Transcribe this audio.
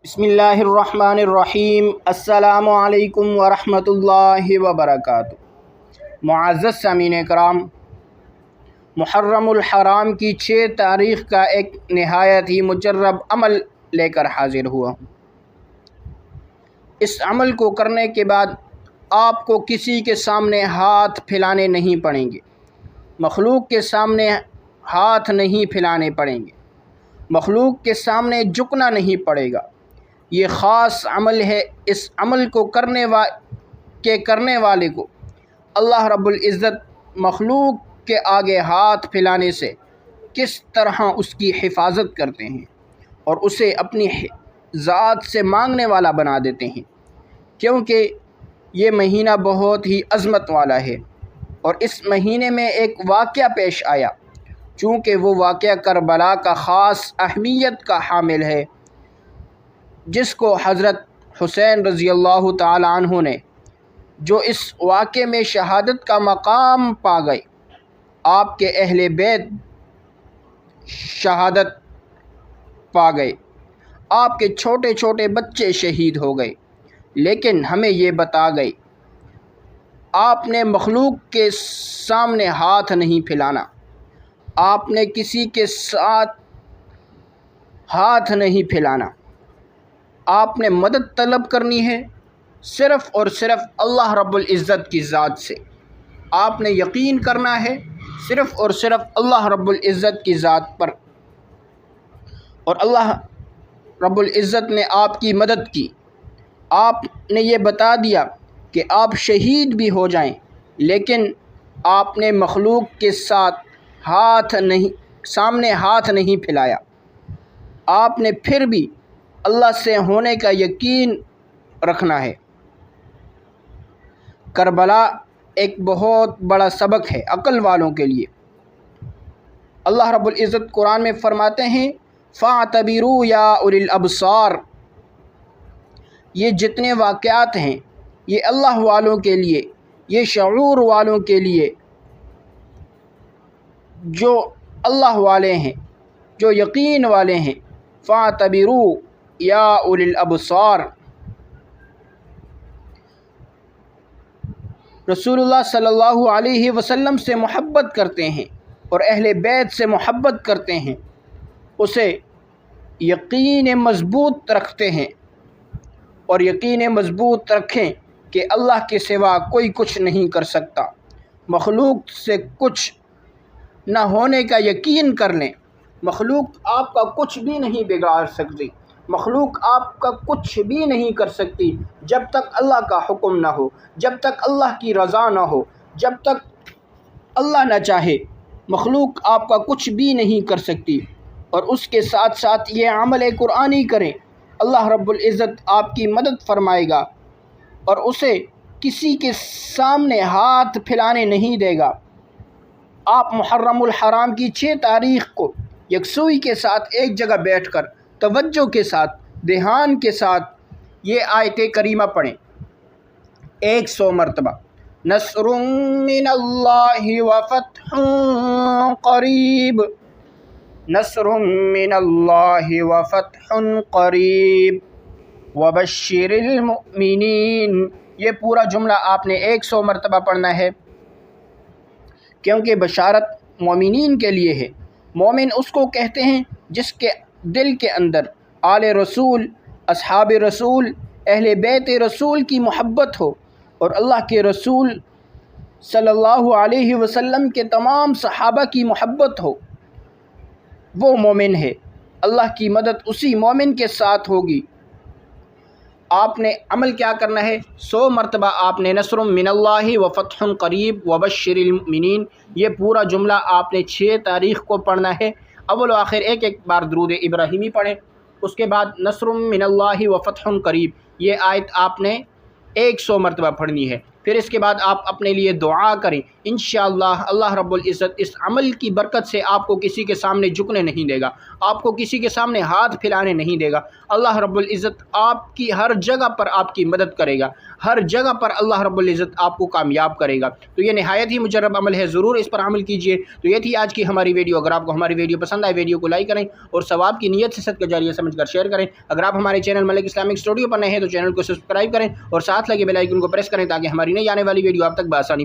بسم اللہ الرحمن الرحیم۔ السلام علیکم ورحمۃ اللہ وبرکاتہ۔ معزز سامعین کرام، محرم الحرام کی 6 تاریخ کا ایک نہایت ہی مجرب عمل لے کر حاضر ہوا ہوں۔ اس عمل کو کرنے کے بعد آپ کو کسی کے سامنے ہاتھ پھیلانے نہیں پڑیں گے، مخلوق کے سامنے ہاتھ نہیں پھیلانے پڑیں گے، مخلوق کے سامنے جھکنا نہیں پڑے گا۔ یہ خاص عمل ہے۔ اس عمل کو کرنے والے کو اللہ رب العزت مخلوق کے آگے ہاتھ پھیلانے سے کس طرح اس کی حفاظت کرتے ہیں اور اسے اپنی ذات سے مانگنے والا بنا دیتے ہیں، کیونکہ یہ مہینہ بہت ہی عظمت والا ہے۔ اور اس مہینے میں ایک واقعہ پیش آیا، چونکہ وہ واقعہ کربلا کا خاص اہمیت کا حامل ہے، جس کو حضرت حسین رضی اللہ تعالی عنہ نے جو اس واقعے میں شہادت کا مقام پا گئے، آپ کے اہل بیت شہادت پا گئے، آپ کے چھوٹے چھوٹے بچے شہید ہو گئے، لیکن ہمیں یہ بتا گئے آپ نے مخلوق کے سامنے ہاتھ نہیں پھیلانا، آپ نے کسی کے ساتھ ہاتھ نہیں پھیلانا، آپ نے مدد طلب کرنی ہے صرف اور صرف اللہ رب العزت کی ذات سے۔ آپ نے یقین کرنا ہے صرف اور صرف اللہ رب العزت کی ذات پر، اور اللہ رب العزت نے آپ کی مدد کی۔ آپ نے یہ بتا دیا کہ آپ شہید بھی ہو جائیں، لیکن آپ نے مخلوق کے سامنے ہاتھ نہیں پھیلایا۔ آپ نے پھر بھی اللہ سے ہونے کا یقین رکھنا ہے۔ کربلا ایک بہت بڑا سبق ہے عقل والوں کے لیے۔ اللہ رب العزت قرآن میں فرماتے ہیں فَاعْتَبِرُوا يَا أُولِي الْأَبْصَارِ۔ یہ جتنے واقعات ہیں یہ اللہ والوں کے لیے، یہ شعور والوں کے لیے، جو اللہ والے ہیں، جو یقین والے ہیں۔ فَاعْتَبِرُوا یا اولی الابصار۔ رسول اللہ صلی اللہ علیہ وسلم سے محبت کرتے ہیں اور اہل بیت سے محبت کرتے ہیں، اسے یقین مضبوط رکھتے ہیں، اور یقین مضبوط رکھیں کہ اللہ کے سوا کوئی کچھ نہیں کر سکتا۔ مخلوق سے کچھ نہ ہونے کا یقین کر لیں۔ مخلوق آپ کا کچھ بھی نہیں بگاڑ سکتی، مخلوق آپ کا کچھ بھی نہیں کر سکتی جب تک اللہ کا حکم نہ ہو، جب تک اللہ کی رضا نہ ہو، جب تک اللہ نہ چاہے مخلوق آپ کا کچھ بھی نہیں کر سکتی۔ اور اس کے ساتھ ساتھ یہ عمل قرآنی کریں، اللہ رب العزت آپ کی مدد فرمائے گا اور اسے کسی کے سامنے ہاتھ پھیلانے نہیں دے گا۔ آپ محرم الحرام کی 6 تاریخ کو یکسوئی کے ساتھ ایک جگہ بیٹھ کر توجہ کے ساتھ، دھیان کے ساتھ یہ آیت کریمہ پڑھیں 100 مرتبہ۔ نصر من اللہ وفتح قریب، نصر من اللہ وفتح قریب وبشر المؤمنین۔ یہ پورا جملہ آپ نے 100 مرتبہ پڑھنا ہے، کیونکہ بشارت مومنین کے لیے ہے۔ مومن اس کو کہتے ہیں جس کے دل کے اندر آل رسول، اصحاب رسول، اہل بیت رسول کی محبت ہو، اور اللہ کے رسول صلی اللہ علیہ وسلم کے تمام صحابہ کی محبت ہو، وہ مومن ہے۔ اللہ کی مدد اسی مومن کے ساتھ ہوگی۔ آپ نے عمل کیا کرنا ہے؟ 100 مرتبہ آپ نے نصر من اللہ وفتح قریب وبشر المؤمنین، یہ پورا جملہ آپ نے 6 تاریخ کو پڑھنا ہے۔ اول و آخر ایک بار درود ابراہیمی پڑھیں، اس کے بعد نصر من اللہ وفتح قریب، یہ آیت آپ نے 100 مرتبہ پڑھنی ہے۔ پھر اس کے بعد آپ اپنے لیے دعا کریں، انشاءاللہ اللہ رب العزت اس عمل کی برکت سے آپ کو کسی کے سامنے جھکنے نہیں دے گا، آپ کو کسی کے سامنے ہاتھ پھیلانے نہیں دے گا۔ اللہ رب العزت آپ کی ہر جگہ پر آپ کی مدد کرے گا، ہر جگہ پر اللہ رب العزت آپ کو کامیاب کرے گا۔ تو یہ نہایت ہی مجرب عمل ہے، ضرور اس پر عمل کیجئے۔ تو یہ تھی آج کی ہماری ویڈیو۔ اگر آپ کو ہماری ویڈیو پسند آئے، ویڈیو کو لائک کریں اور ثواب کی نیت سے صدقہ جاریہ سمجھ کر شیئر کریں۔ اگر آپ ہمارے چینل ملک اسلامک اسٹوڈیو پر نئے ہیں تو چینل کو سبسکرائب کریں اور ساتھ لگے بیل آئیکن کو پریس کریں تاکہ ہماری نئی آنے والی ویڈیو آپ تک بآسانی